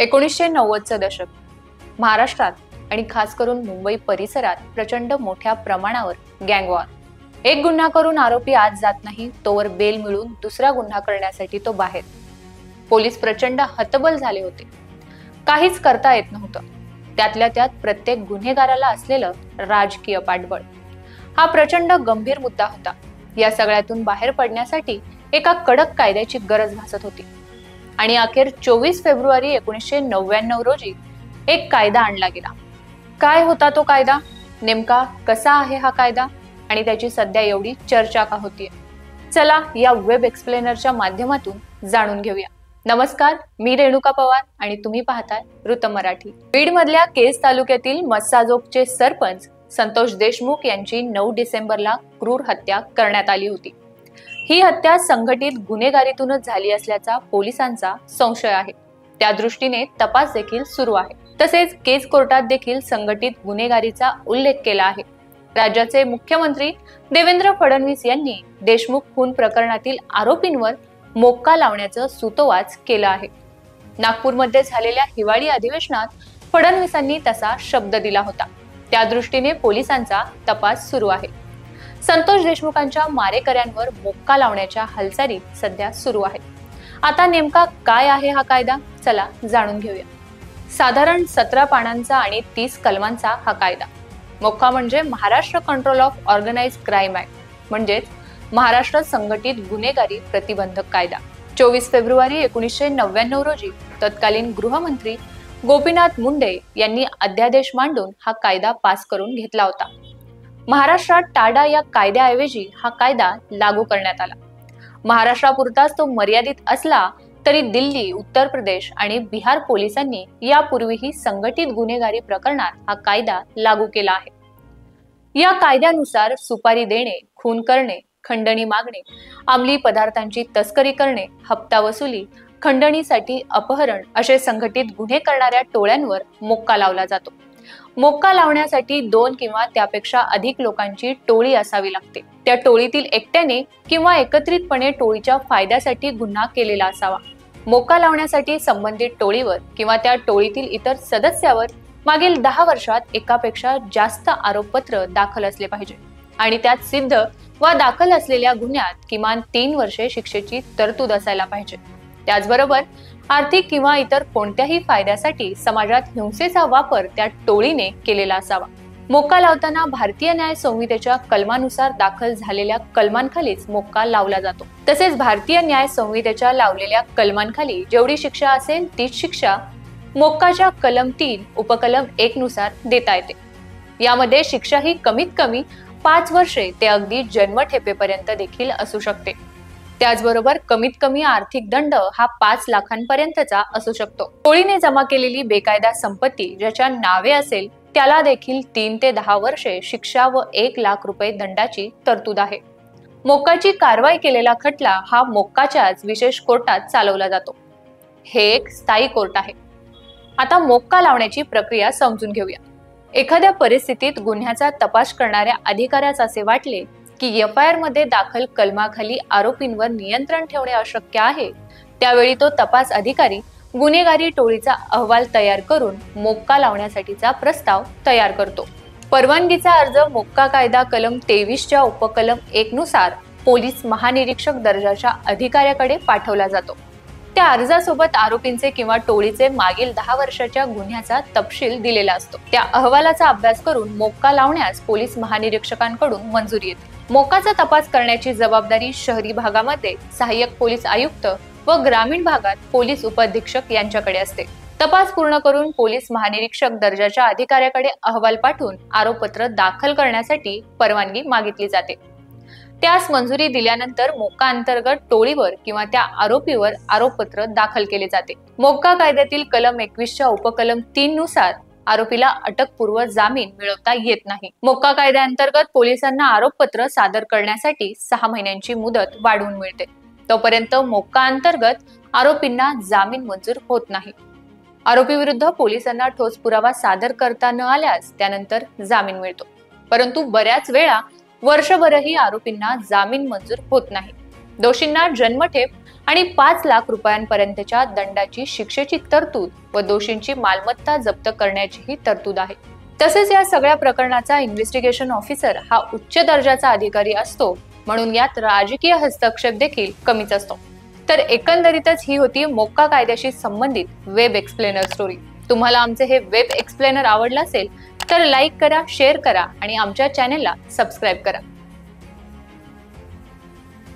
1990चं दशक महाराष्ट्रात आणि खास करून मुंबई परिसरात प्रचंड मोठ्या प्रमाणावर गँगवॉर। एक गुन्हा करून आरोपी आत जात नाही तोवर बेल मिळून दुसरा गुन्हा करण्यासाठी तो बाहेर। पोलीस प्रचंड हतबल झाले होते, काहीच करता येत नव्हतं। त्यातल्या त्यात प्रत्येक गुन्हेगाराला असलेलं राजकीय पाठबळ हा प्रचंड गंभीर मुद्दा होता। या सगळ्यातून बाहेर पडण्यासाठी एका कडक कायद्याची गरज भासत होती आणि अखेर 24 फेब्रुवारी 1999 रोजी एक कायदा आणला गेला। काय होता तो कायदा, नेमका कसा आहे हा कायदा आणि त्याची सध्या एवढी चर्चा का होतीये? चला या वेब एक्सप्लेनरच्या माध्यमातून जाणून घेऊया। नमस्कार, मी रेणुका पवार आणि तुम्ही पाहताय वृत्त मराठी। बीड मधल्या केज तालुक्यातील मस्साजोगचे सरपंच संतोष देशमुख यांची 9 डिसेंबरला क्रूर हत्या करण्यात आली होती। ही हत्या संघटित गुन्हेगारीतूनच झाली असल्याचा पोलिसांचा संशय आहे। त्या दृष्टीने तपास देखील सुरू आहे। तसेच केज कोर्टात देखील संघटित गुन्हेगारीचा उल्लेख केला आहे। राज्याचे मुख्यमंत्री देवेंद्र फडणवीस यांनी देशमुख खून प्रकरणातील आरोपींवर मोक्का लावण्याचं सूतोवाच केलं आहे। नागपूरमध्ये झालेल्या हिवाळी अधिवेशनात फडणवीसांनी तसा शब्द दिला होता। त्या दृष्टीने पोलिसांचा तपास सुरू आहे। संतोष देशमुखांच्या मारेकऱ्यांवर मोक्का लावण्याच्या हालचाली सध्या सुरू आहेत। आता नेमका काय आहे हा कायदा, चला जाणून घेऊया। साधारण 17 पानांचा आणि 30 कलमांचा हा कायदा। मोक्का म्हणजे Maharashtra control of organised crime act, म्हणजेच महाराष्ट्र संघटित गुन्हेगारी प्रतिबंधक कायदा। 24 फेब्रुवारी 1999 रोजी तत्कालीन गृहमंत्री गोपीनाथ मुंडे यांनी अध्यादेश मांडून हा कायदा पास करून घेतला होता। महाराष्ट्रात टाडा या कायद्याऐवजी हा कायदा लागू करण्यात आला। महाराष्ट्रापुरताच तो मर्यादित असला तरी दिल्ली, उत्तर प्रदेश आणि बिहार पोलिसांनी यापूर्वीही संघटित गुन्हेगारी प्रकरणात हा कायदा लागू केला आहे। या कायद्यानुसार सुपारी देणे, खून करणे, खंडणी मागणे, अंमली पदार्थांची तस्करी करणे, हप्ता वसुली, खंडणीसाठी अपहरण असे संघटित गुन्हे करणाऱ्या टोळ्यांवर मोक्का लावला जातो। मोक्का लावण्यासाठी 2 किंवा त्यापेक्षा अधिक लोकांची टोळी असावी लागते। त्या टोळीतील एकट्याने किंवा एकत्रितपणे टोळीच्या फायद्यासाठी गुन्हा केलेला असावा। मोक्का लावण्यासाठी संबंधित टोळीवर किंवा त्या टोळीतील इतर सदस्यावर मागील 10 वर्षात एकापेक्षा जास्त आरोपपत्र दाखल असले पाहिजे आणि त्यात सिद्ध वा दाखल असलेल्या गुन्ह्यात किमान 3 वर्षे शिक्षेची तरतूद असायला पाहिजे। त्याचबरोबर आर्थिक किंवा इतर कोणत्याही फायद्यासाठी समाजात हिंसेचा वापर त्या टोळीने केलेला असावा। मोक्का लावताना भारतीय न्याय संहितेच्या कलमानुसार दाखल झालेल्या कलमांखालीच मोक्का लावला जातो। तसेच भारतीय न्याय संहितेच्या लावलेल्या कलमांखाली जेवढी शिक्षा असेल तीच शिक्षा मोक्काच्या कलम 3 उपकलम 1 नुसार देता येते। यामध्ये शिक्षा ही कमीत कमी 5 वर्षे ते अगदी जन्मठेपेपर्यंत देखील असू शकते। त्याचबरोबर कमीत कमी आर्थिक दंड हा 5 लाखांपर्यंतचा असू शकतो। टोळीने जमा केलेली बेकायदा संपत्ती ज्याच्या नावे असेल त्याला देखील 3 ते 10 वर्षे शिक्षा व 1 लाख रुपये दंडाची तरतूद आहे। मोक्काची कारवाई केलेला खटला हा मोक्काच्याच विशेष कोर्टात चालवला जातो। हे एक स्थायी कोर्ट आहे। आता मोक्का लावण्याची प्रक्रिया समजून घेऊया। एखाद्या परिस्थितीत गुन्ह्याचा तपास करणाऱ्या अधिकाऱ्यास असे वाटले की FIR मध्ये दाखल कलमाखाली आरोपींवर नियंत्रण ठेवणे अशक्य आहे, त्यावेळी तो तपास अधिकारी गुन्हेगारी टोळीचा अहवाल तयार करून मोक्का लावण्यासाठीचा प्रस्ताव तयार करतो। परवानगीचा अर्ज मोक्का कायदा कलम 23 च्या उपकलम 1 नुसार पोलीस महानिरीक्षक दर्जाच्या अधिकाऱ्याकडे पाठवला जातो। त्या अर्जासोबत आरोपींचे किंवा टोळीचे मागील 10 वर्षाच्या गुन्ह्याचा तपशील दिलेला असतो। त्या अहवालाचा अभ्यास करून मोक्का लावण्यास पोलीस महानिरीक्षकांकडून मंजुरी येते। मोक्काचा तपास करण्याची जबाबदारी शहरी भागामध्ये सहाय्यक पोलीस आयुक्त व ग्रामीण भागात पोलीस उपअधीक्षक यांच्याकडे असते। तपास पूर्ण करून पोलीस महानिरीक्षक दर्जाच्या अधिकाऱ्याकडे अहवाल पाठवून आरोपपत्र दाखल करण्यासाठी परवानगी मागितली जाते। त्यास मंजुरी दिल्यानंतर मोक्का अंतर्गत टोळीवर किंवा त्या आरोपीवर आरोपपत्र दाखल केले जाते। मोक्का कायद्यातील कलम 21 च्या उपकलम 3 नुसार आरोपीला अटकपूर्व जामीन मिळवता येत नाही। मोक्का कायद्याअंतर्गत पोलिसांना आरोपपत्र सादर करण्यासाठी 6 महिन्यांची मुदत वाढवून मिळते। तोपर्यंत मोक्का अंतर्गत आरोपींना जामीन मंजूर होत नाही। आरोपी विरुद्ध पोलिसांना ठोस पुरावा सादर करता न आल्यास त्यानंतर जामीन मिळतो, परंतु बऱ्याच वेळा वर्षभरही आरोपींना जामीन मंजूर होत नाही। दोषींना जन्मठेप आणि 5 लाख रुपयांपर्यंतच्या दंडाची शिक्षेची तरतूद व दोषींची मालमत्ता जप्त करण्याचीही तरतूद आहे. तसेच या सगळ्या प्रकरणाचा इन्व्हेस्टिगेशन ऑफिसर हा उच्च दर्जाचा अधिकारी असतो, म्हणून यात राजकीय हस्तक्षेप देखील कमीच असतो. तर एकंदरीतच ही होती मोक्का कायद्याशी संबंधित वेब एक्सप्लेनर स्टोरी. तुम्हाला आमचे हे वेब एक्सप्लेनर आवडलं असेल तर लाईक करा, शेअर करा आणि आमच्या चॅनेलला सबस्क्राईब करा.